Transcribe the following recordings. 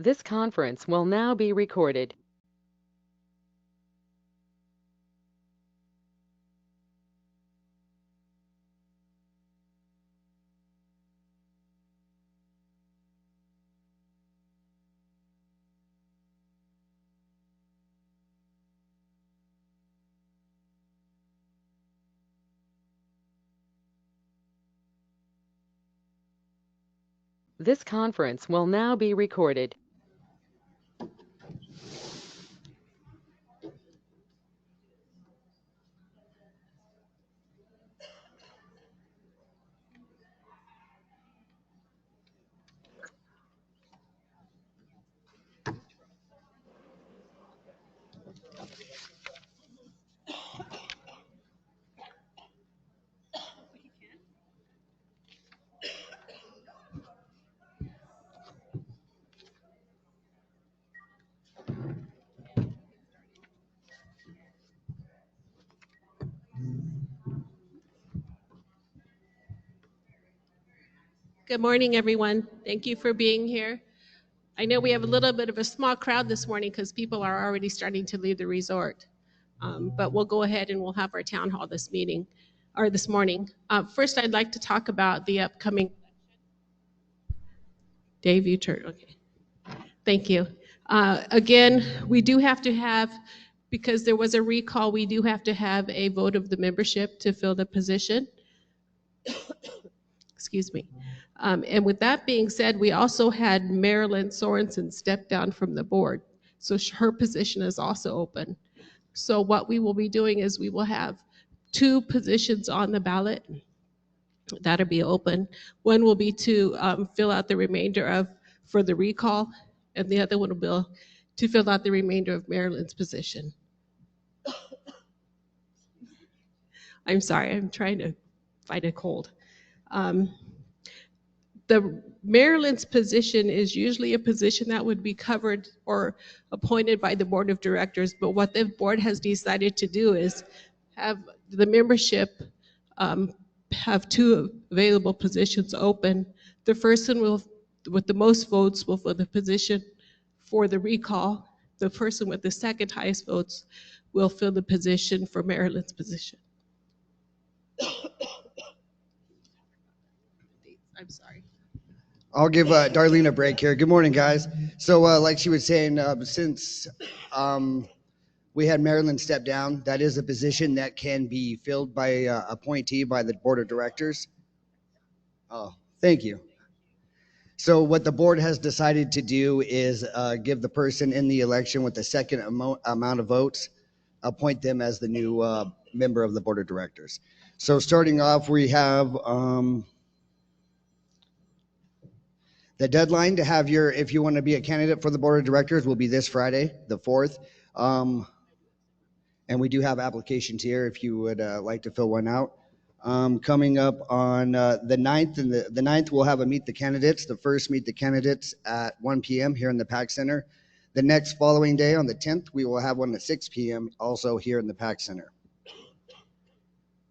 This conference will now be recorded. This conference will now be recorded. Good morning, everyone. Thank you for being here. I know we have a little bit of a small crowd this morning because people are already starting to leave the resort. But we'll go ahead and we'll have our town hall this morning. First, I'd like to talk about the upcoming. Dave, you turn. Okay. Thank you. Again, we do have to have, because there was a recall, we do have to have a vote of the membership to fill the position. Excuse me. And with that being said, we also had Marilyn Sorensen step down from the board. So her position is also open. So what we will be doing is we will have 2 positions on the ballot that'll be open. One will be to fill out the remainder for the recall, and the other one will be to fill out the remainder of Marilyn's position. I'm sorry, I'm trying to fight a cold. The Maryland's position is usually a position that would be covered or appointed by the board of directors, but what the board has decided to do is have the membership have 2 available positions open. The first one will, with the most votes, will fill the position for the recall. The person with the second highest votes will fill the position for Maryland's position. I'm sorry. I'll give Darlene a break here. Good morning, guys. So like she was saying, since we had Marilyn step down, that is a position that can be filled by appointee by the board of directors. Oh, thank you. So what the board has decided to do is give the person in the election with the second amount of votes, appoint them as the new member of the board of directors. So starting off, we have the deadline to have if you want to be a candidate for the board of directors will be this Friday, the 4th. And we do have applications here if you would like to fill one out. Coming up on the 9th, and the 9th we'll have a Meet the Candidates. The first Meet the Candidates at 1 p.m. here in the PAC Center. The next following day on the 10th, we will have one at 6 p.m. also here in the PAC Center.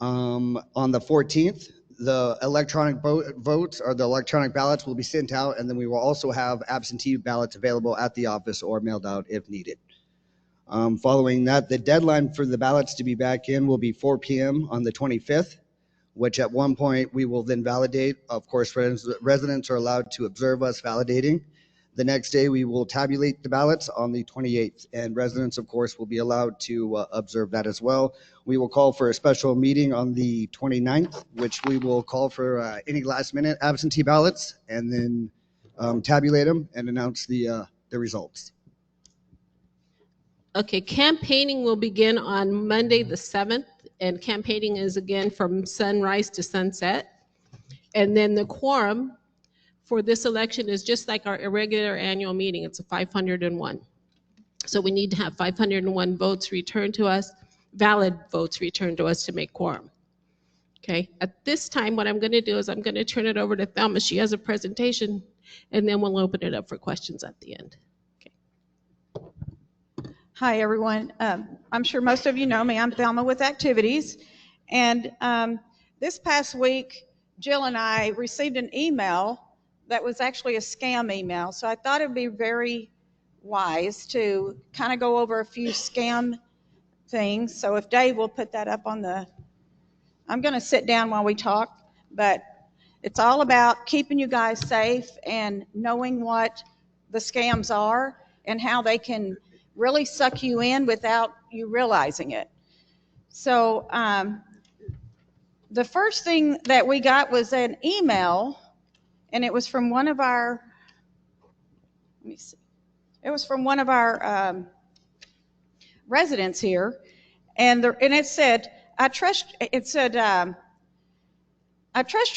On the 14th, the electronic votes or the electronic ballots will be sent out, and then we will also have absentee ballots available at the office or mailed out if needed. Following that, the deadline for the ballots to be back in will be 4 p.m. on the 25th, which at one point we will then validate. Of course, residents are allowed to observe us validating. The next day, we will tabulate the ballots on the 28th, and residents, of course, will be allowed to observe that as well. We will call for a special meeting on the 29th, which we will call for any last-minute absentee ballots, and then tabulate them and announce the results. Okay, campaigning will begin on Monday the 7th, and campaigning is again from sunrise to sunset. And then the quorum for this election is just like our irregular annual meeting. It's a 501. So we need to have 501 votes returned to us, valid votes returned to us to make quorum. Okay, at this time, what I'm going to do is I'm going to turn it over to Thelma. She has a presentation, and then we'll open it up for questions at the end. Hi, everyone. I'm sure most of you know me. I'm Thelma with Activities. And this past week, Jill and I received an email that was actually a scam email. So I thought it'd be very wise to kind of go over a few scam things. So if Dave will put that up on the, I'm going to sit down while we talk, but it's all about keeping you guys safe and knowing what the scams are and how they can really suck you in without you realizing it. So the first thing that we got was an email, and it was from one of our, let me see, it was from one of our residents here, and it said, I trust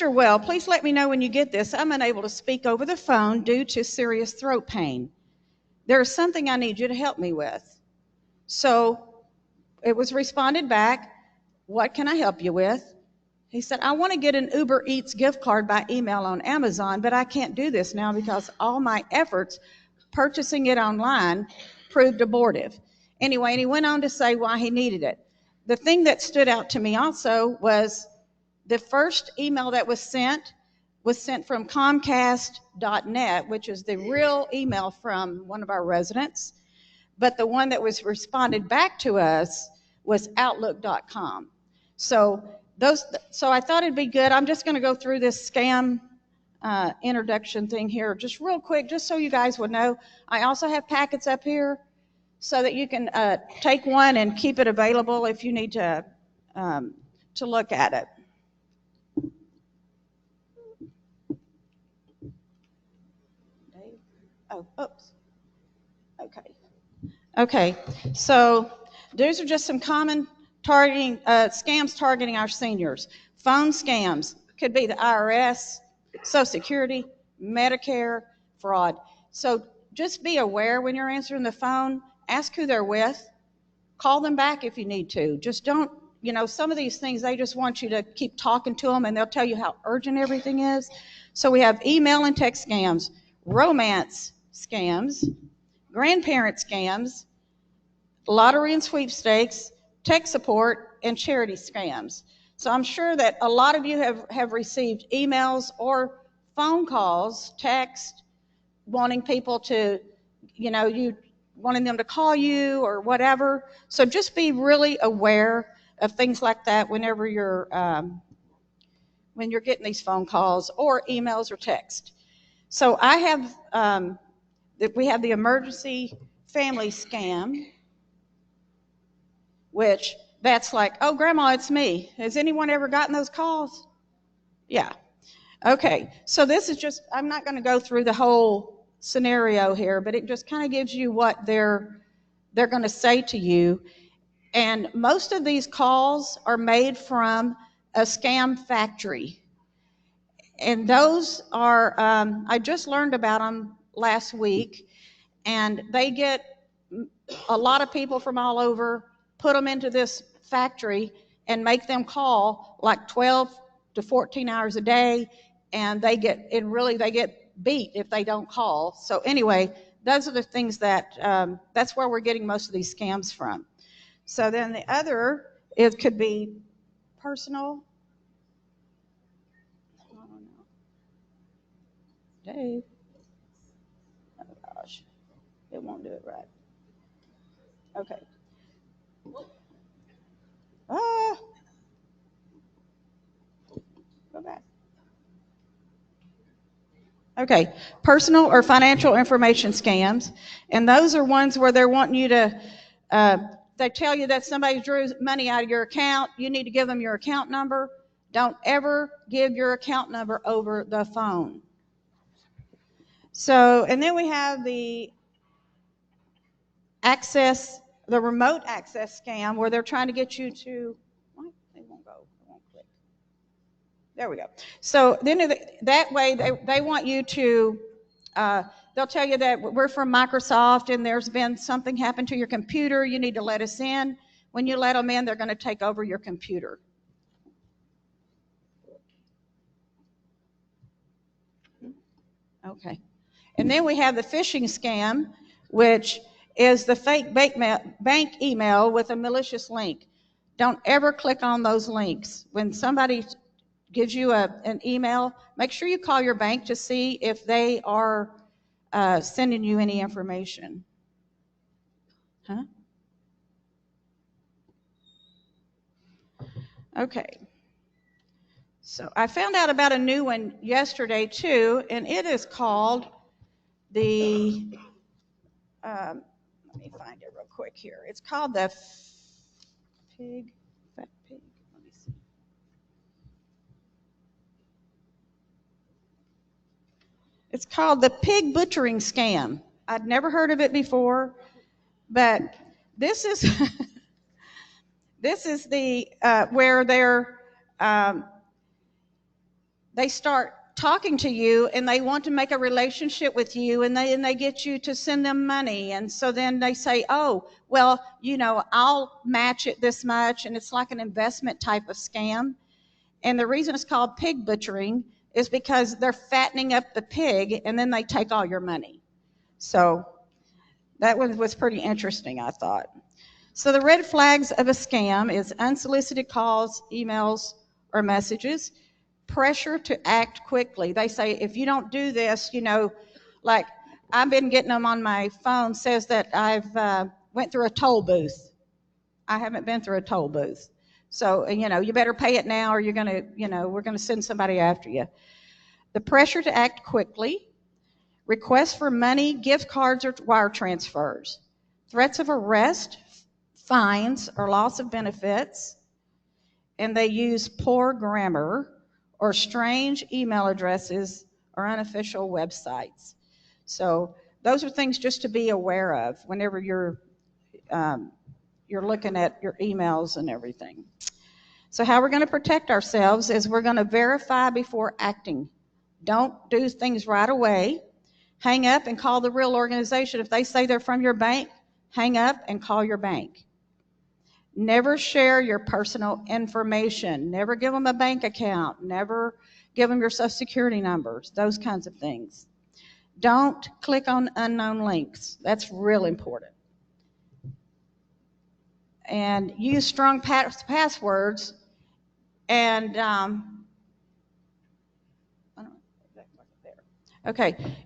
you're well. Please let me know when you get this. I'm unable to speak over the phone due to serious throat pain. There is something I need you to help me with. So it was responded back, what can I help you with? He said, I want to get an Uber Eats gift card by email on Amazon, but I can't do this now because all my efforts purchasing it online proved abortive. Anyway, and he went on to say why he needed it. The thing that stood out to me also was the first email that was sent from Comcast.net, which is the real email from one of our residents. But the one that was responded back to us was Outlook.com. So I thought it'd be good. I'm just going to go through this scam introduction thing here just real quick, just so you guys would know. I also have packets up here so that you can take one and keep it available if you need to look at it. Oh, oops. Okay. So these are just some common scams targeting our seniors. Phone scams could be the IRS, Social Security, Medicare, fraud. So just be aware when you're answering the phone. Ask who they're with. Call them back if you need to. Just don't, some of these things, they just want you to keep talking to them and they'll tell you how urgent everything is. So we have email and text scams, romance scams, grandparent scams, lottery and sweepstakes, tech support, and charity scams. So I'm sure that a lot of you have received emails or phone calls, text, wanting people to, you wanting them to call you or whatever. So just be really aware of things like that whenever you're getting these phone calls or emails or text. So I have, we have the emergency family scam, which that's like, oh, Grandma, it's me. Has anyone ever gotten those calls? Yeah. Okay. So this is just, I'm not going to go through the whole scenario here, but it just kind of gives you what they're going to say to you. And most of these calls are made from a scam factory. And those are, I just learned about them last week, and they get a lot of people from all over, put them into this factory and make them call like 12 to 14 hours a day, and they get beat if they don't call. So anyway, those are the things that that's where we're getting most of these scams from. So then the other, it could be personal. I don't know. Dave. Oh gosh, it won't do it right. Okay. Go back. Okay, personal or financial information scams, and those are ones where they're wanting you to, they tell you that somebody drew money out of your account, you need to give them your account number. Don't ever give your account number over the phone. So, and then we have the remote access scam where they're trying to get you to, they won't go, it won't click. There we go. So then that way they want you to, they'll tell you that we're from Microsoft and there's been something happen to your computer, you need to let us in. When you let them in, they're going to take over your computer. Okay. And then we have the phishing scam, which is the fake bank email with a malicious link. Don't ever click on those links. When somebody gives you an email. Make sure you call your bank to see if they are sending you any information. Huh? Okay. So I found out about a new one yesterday too, and it is called the, let me find it real quick here. It's called the fat pig. Let me see. It's called the pig butchering scam. I'd never heard of it before, but this is this is the where they start talking to you and they want to make a relationship with you, and they get you to send them money, and so then they say, oh, well, I'll match it this much, and it's like an investment type of scam. And the reason it's called pig butchering is because they're fattening up the pig and then they take all your money. So that one was pretty interesting, I thought. So the red flags of a scam is unsolicited calls, emails, or messages. Pressure to act quickly. They say, if you don't do this, like I've been getting them on my phone, says that I've went through a toll booth. I haven't been through a toll booth. So, you better pay it now or you're going to, we're going to send somebody after you. The pressure to act quickly. Requests for money, gift cards, or wire transfers. Threats of arrest, fines, or loss of benefits. And they use poor grammar or strange email addresses or unofficial websites. So those are things just to be aware of whenever you're looking at your emails and everything. So how we're going to protect ourselves is we're going to verify before acting. Don't do things right away. Hang up and call the real organization. If they say they're from your bank, hang up and call your bank. Never share your personal information. Never give them a bank account. Never give them your social security numbers, those kinds of things. Don't click on unknown links. That's real important. And use strong passwords and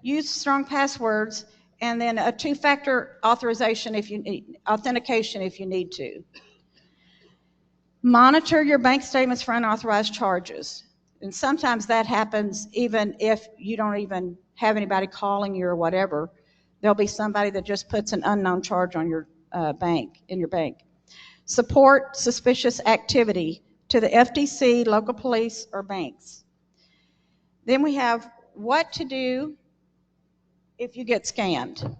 use strong passwords and then a two-factor authentication if you need to. Monitor your bank statements for unauthorized charges. And sometimes that happens even if you don't even have anybody calling you or whatever. There'll be somebody that just puts an unknown charge on your in your bank. Support suspicious activity to the FTC, local police, or banks. Then we have what to do if you get scammed.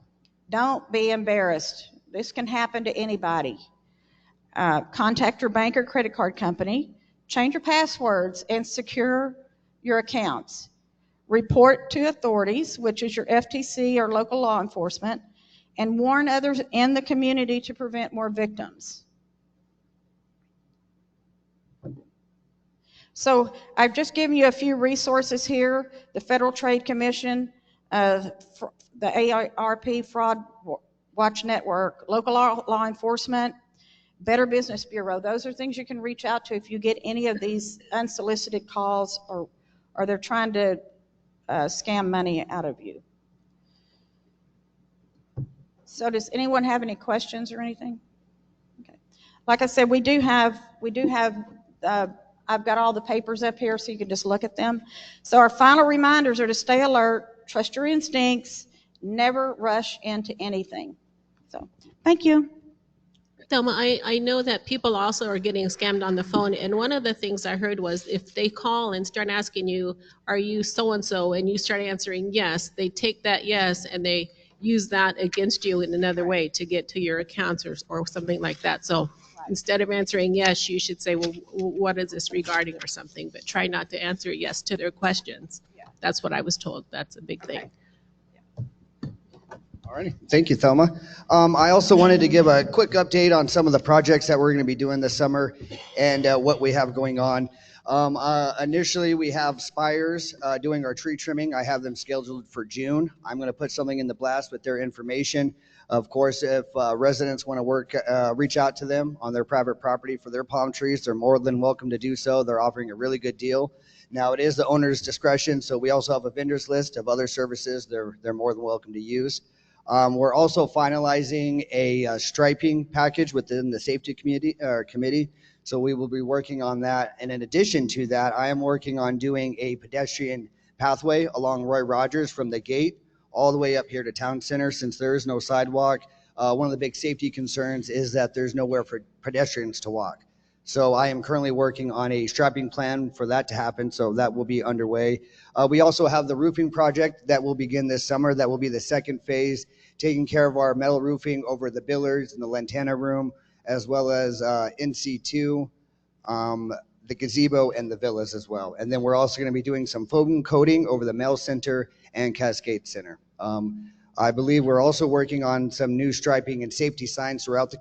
Don't be embarrassed. This can happen to anybody. Contact your bank or credit card company. Change your passwords and secure your accounts. Report to authorities, which is your FTC or local law enforcement, and warn others in the community to prevent more victims. So I've just given you a few resources here. The Federal Trade Commission, the AARP Fraud Watch Network, local law enforcement, Better Business Bureau. Those are things you can reach out to if you get any of these unsolicited calls or they're trying to scam money out of you. So does anyone have any questions or anything? Okay. Like I said, we do have I've got all the papers up here so you can just look at them. So our final reminders are to stay alert, trust your instincts, never rush into anything. So thank you. Thelma, I know that people also are getting scammed on the phone, and one of the things I heard was if they call and start asking you, are you so-and-so, and you start answering yes, they take that yes and they use that against you in another way to get to your accounts or something like that. So instead of answering yes, you should say, well, what is this regarding or something, but try not to answer yes to their questions. Yeah. That's what I was told. That's a big thing. All right. Thank you, Thelma. I also wanted to give a quick update on some of the projects that we're going to be doing this summer and what we have going on. Initially, we have Spires doing our tree trimming. I have them scheduled for June. I'm going to put something in the blast with their information. Of course, if residents want to reach out to them on their private property for their palm trees, they're more than welcome to do so. They're offering a really good deal. Now, it is the owner's discretion, so we also have a vendors list of other services they're more than welcome to use. We're also finalizing a striping package within the safety committee. So we will be working on that. And in addition to that, I am working on doing a pedestrian pathway along Roy Rogers from the gate all the way up here to Town Center. Since there is no sidewalk, one of the big safety concerns is that there's nowhere for pedestrians to walk. So I am currently working on a striping plan for that to happen. So that will be underway. We also have the roofing project that will begin this summer. That will be the second phase, taking care of our metal roofing over the Billards and the Lantana room, as well as NC2, the gazebo, and the villas as well. And then we're also going to be doing some foam coating over the Mail Center and Cascade Center. I believe we're also working on some new striping and safety signs throughout the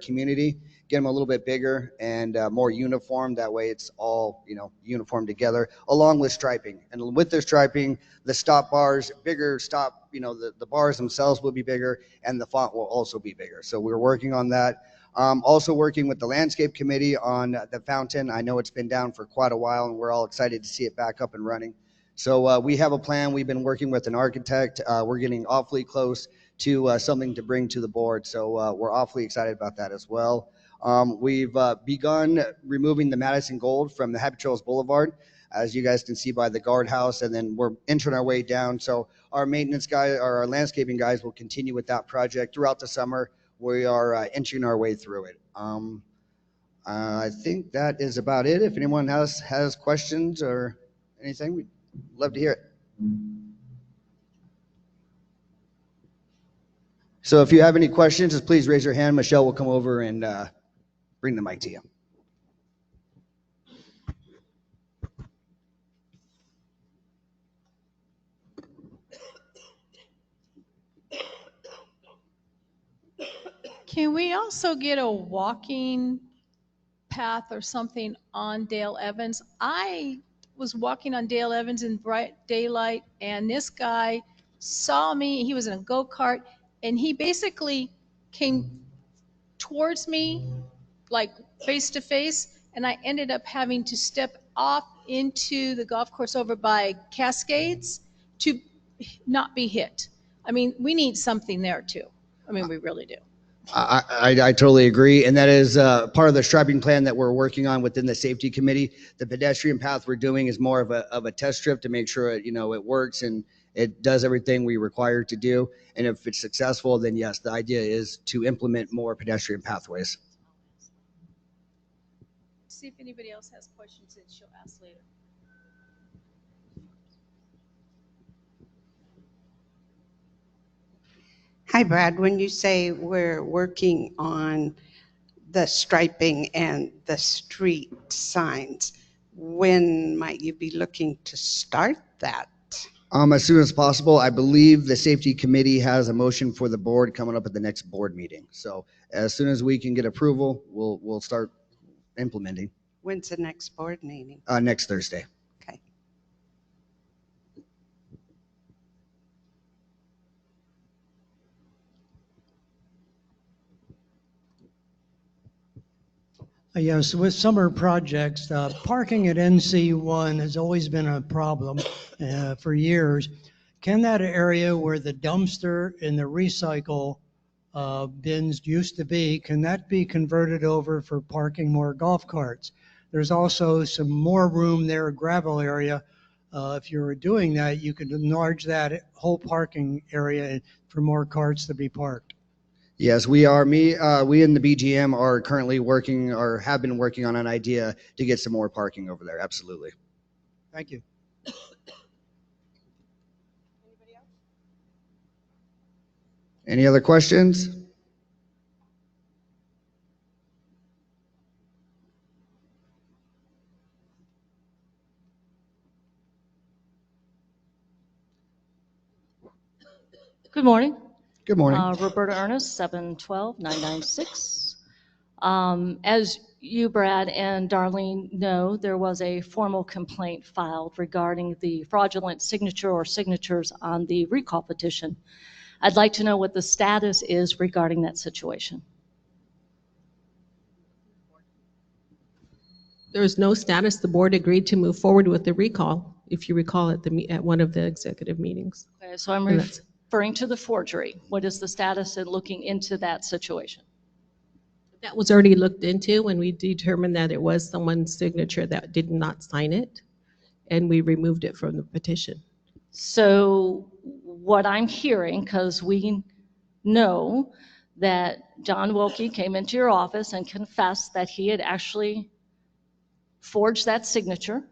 community, get them a little bit bigger and more uniform. That way it's all, uniform together, along with striping. And with the striping, the stop bars, bigger stop, the bars themselves will be bigger, and the font will also be bigger. So we're working on that. Also working with the landscape committee on the fountain. I know it's been down for quite a while, and we're all excited to see it back up and running. So we have a plan. We've been working with an architect. We're getting awfully close to something to bring to the board. So we're awfully excited about that as well. We've begun removing the Madison Gold from the Happy Trails Boulevard, as you guys can see by the guardhouse, and then we're entering our way down. So our maintenance guy, or our landscaping guys, will continue with that project throughout the summer. We are entering our way through it. I think that is about it. If anyone has questions or anything, we'd love to hear it. So if you have any questions, just please raise your hand. Michelle will come over and bring the mic to you. Can we also get a walking path or something on Dale Evans? I was walking on Dale Evans in bright daylight, and this guy saw me. He was in a go-kart, and he basically came towards me, like face to face, and I ended up having to step off into the golf course over by Cascades to not be hit. I mean, we need something there too. I mean, we really do. I totally agree, and that is part of the striping plan that we're working on within the safety committee. The pedestrian path we're doing is more of a test strip to make sure it works and it does everything we require to do. And if it's successful, then yes, the idea is to implement more pedestrian pathways. See if anybody else has questions that she'll ask later. Hi, Brad. When you say we're working on the striping and the street signs, when might you be looking to start that? As soon as possible. I believe the safety committee has a motion for the board coming up at the next board meeting. So as soon as we can get approval, we'll start implementing. When's the next board meeting? Next Thursday. Okay. Yes, with summer projects, parking at NC1 has always been a problem for years. Can that area where the dumpster and the recycle bins used to be, can that be converted over for parking more golf carts? There's also some more room there, a gravel area. If you were doing that, you could enlarge that whole parking area for more carts to be parked. Yes, we are. We in the BGM are currently working, or have been working on an idea to get some more parking over there. Absolutely. Thank you. Any other questions? Good morning. Good morning. Roberta Ernest, 712-996. As you, Brad, and Darlene know, there was a formal complaint filed regarding the fraudulent signature or signatures on the recall petition. I'd like to know what the status is regarding that situation. There's no status. The board agreed to move forward with the recall, if you recall at one of the executive meetings. Okay, so I'm And that's- referring to the forgery. What is the status in looking into that situation? That was already looked into when we determined that it was someone's signature that did not sign it, and we removed it from the petition. So what I'm hearing, because we know that John Wilkie came into your office and confessed that he had actually forged that signature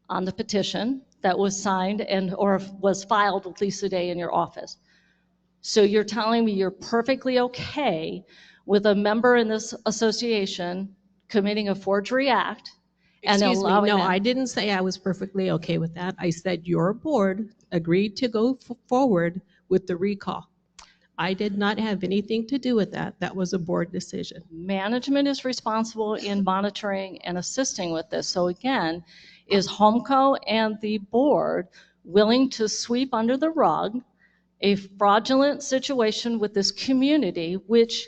on the petition that was signed and or was filed with Lisa Day in your office. So you're telling me you're perfectly okay with a member in this association committing a forgery act and Excuse me, allowing no, that? I didn't say I was perfectly okay with that. I said your board agreed to go forward with the recall. I did not have anything to do with that. That was a board decision. Management is responsible in monitoring and assisting with this. So again, is HomeCo and the board willing to sweep under the rug a fraudulent situation with this community, which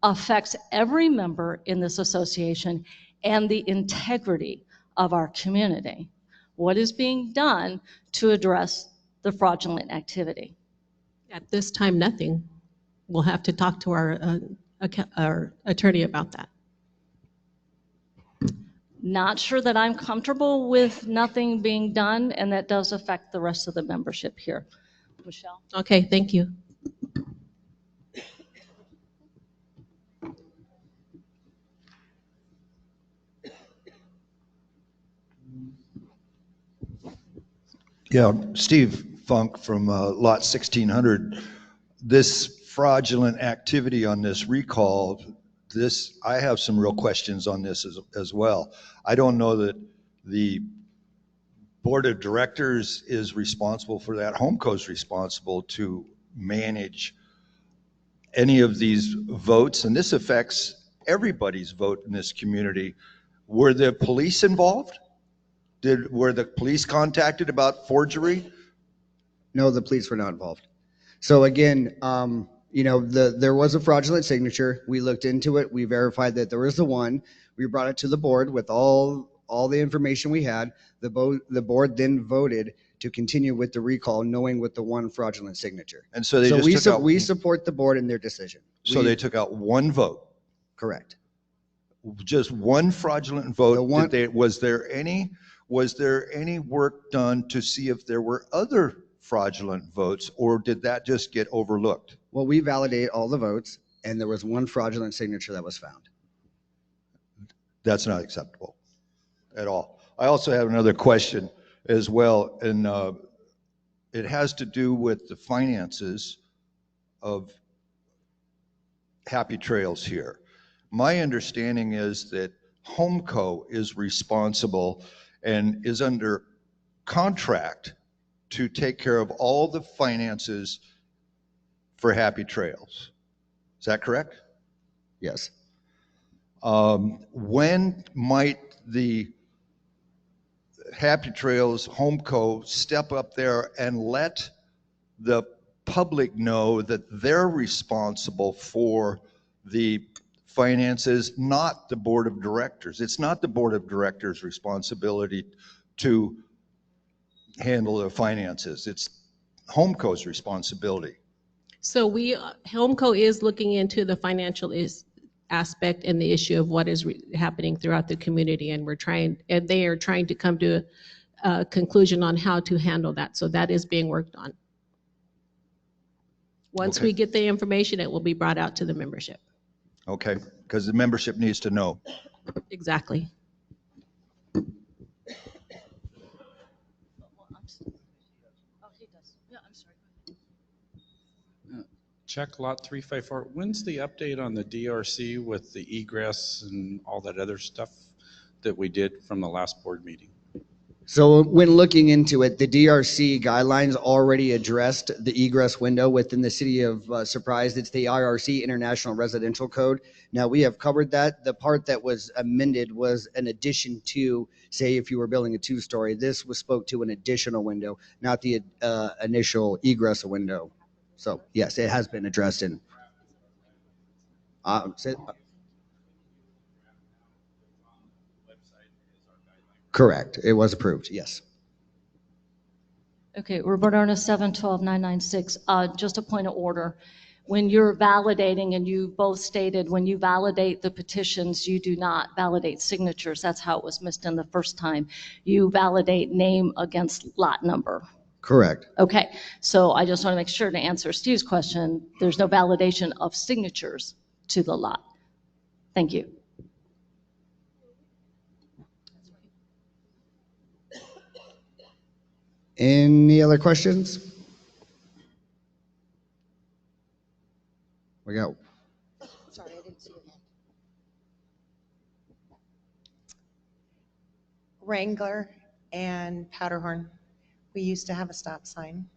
affects every member in this association and the integrity of our community? What is being done to address the fraudulent activity? At this time, nothing. We'll have to talk to our attorney about that. Not sure that I'm comfortable with nothing being done, and that does affect the rest of the membership here. Michelle? Okay, thank you. Yeah, Steve Funk from Lot 1600. This fraudulent activity on this recall, I have some real questions on this as well. I don't know that the board of directors is responsible for that. HomeCo's responsible to manage any of these votes, and this affects everybody's vote in this community. Were the police involved? Were the police contacted about forgery? No, the police were not involved. So again, there was a fraudulent signature. We looked into it. We verified that there was the one. We brought it to the board with all the information we had. The board then voted to continue with the recall, knowing with the one fraudulent signature. And so they just took out. We support the board in their decision. So they took out one vote. Correct. Just one fraudulent vote. Was there any work done to see if there were other fraudulent votes, or did that just get overlooked? Well, we validate all the votes, and there was one fraudulent signature that was found. That's not acceptable at all. I also have another question as well, and it has to do with the finances of Happy Trails here. My understanding is that HomeCo is responsible and is under contract to take care of all the finances for Happy Trails. Is that correct? Yes. When might the Happy Trails HomeCo step up there and let the public know that they're responsible for the finances, not the board of directors? It's not the board of directors' responsibility to handle the finances. It's HomeCo's responsibility. So HomeCo is looking into the financial aspect and the issue of what is happening throughout the community, and they are trying to come to a conclusion on how to handle that. So that is being worked on. Once we get the information, it will be brought out to the membership. Okay, because the membership needs to know. Exactly. Check lot 354. When's the update on the DRC with the egress and all that other stuff that we did from the last board meeting? So when looking into it, the DRC guidelines already addressed the egress window within the city of Surprise. It's the IRC International Residential Code. Now we have covered that. The part that was amended was an addition to, say, if you were building a 2-story, this was spoke to an additional window, not the initial egress window. So yes, it has been addressed in. Correct. It was approved. Yes. Okay, Roberta Ernest, 712-996. Just a point of order. When you're validating, and you both stated, when you validate the petitions, you do not validate signatures. That's how it was missed in the first time. You validate name against lot number. Correct. Okay, so I just want to make sure to answer Steve's question, there's no validation of signatures to the lot. Thank you. Any other questions? We got. Sorry, I didn't see your hand. Wrangler and Powderhorn, we used to have a stop sign.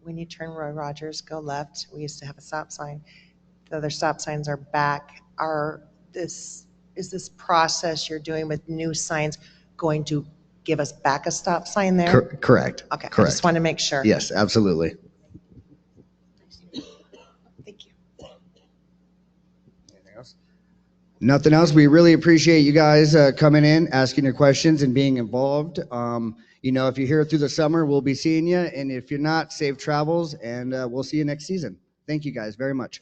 When you turn Roy Rogers, go left, we used to have a stop sign. The other stop signs are back. Is this process you're doing with new signs going to give us back a stop sign there? Correct. Okay, Correct. I just want to make sure. Yes, absolutely. Thank you. Anything else? Nothing else. We really appreciate you guys coming in, asking your questions, and being involved. You know, if you're here through the summer, we'll be seeing you. And if you're not, safe travels, and we'll see you next season. Thank you guys very much.